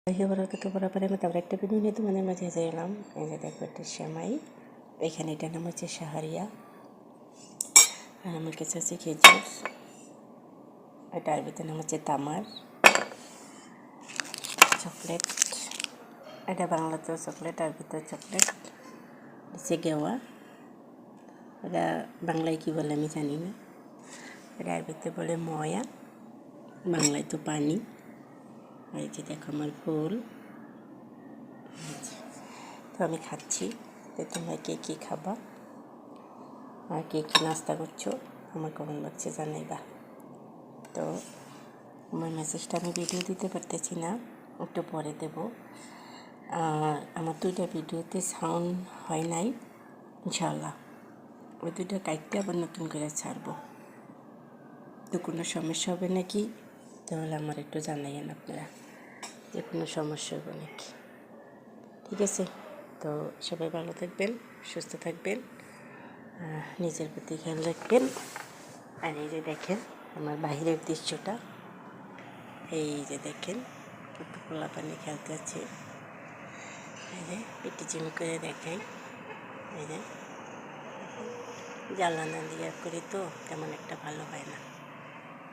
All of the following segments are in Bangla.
বরাকাতুহু বরাবর আমি তারপর একটা ভিডিও নিয়ে তোমাদের মাঝে এলাম। এই যে দেখো একটা সেমাই, এখানে এটার নাম হচ্ছে শাহরিয়া, আর আমার কাছে আছে খেজুর, এটা আরবিতে নাম হচ্ছে তামার, চকলেট, এটা বাংলাতেও চকলেট, আরবিতেও চকলেট, হচ্ছে গেওয়া, এটা বাংলায় কী বলে আমি জানি না, এটা আরবিতে বলে ময়া, বাংলায় তো পানি। এই যে দেখো আমার ফুল, তো আমি খাচ্ছি। তো তোমরা কে কী খাবা আর কে কী নাস্তা করছো আমার কমেন্ট বক্সে জানাইবা। তো আমার মেসেজটা আমি ভিডিও দিতে পারতেছি না, একটু পরে দেব। আর আমার দুইটা ভিডিওতে সাউন্ড হয় নাই, ইনশাআল্লাহ ওই দুইটা কাইটটা আবার নতুন করে ছাড়বো। তো কোনো সমস্যা হবে নাকি তাহলে আমার একটু জানাইয়েন আপনারা, যে কোনো সমস্যা হবে নাকি। ঠিক আছে, তো সবাই ভালো থাকবেন, সুস্থ থাকবেন, নিজের প্রতি খেয়াল রাখবেন। আর এই যে দেখেন আমার বাহিরের দৃশ্যটা, এই যে দেখেন কত খোলা পানি খেলতে আছে। এই যে একটু জিম করে দেখাই, এই যে জ্বালানা দিয়ে করি তো তেমন একটা ভালো হয় না।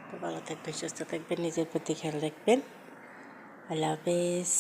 তো ভালো থাকবেন, সুস্থ থাকবেন, নিজের প্রতি খেয়াল রাখবেন। আল্লাহ হাফেজ।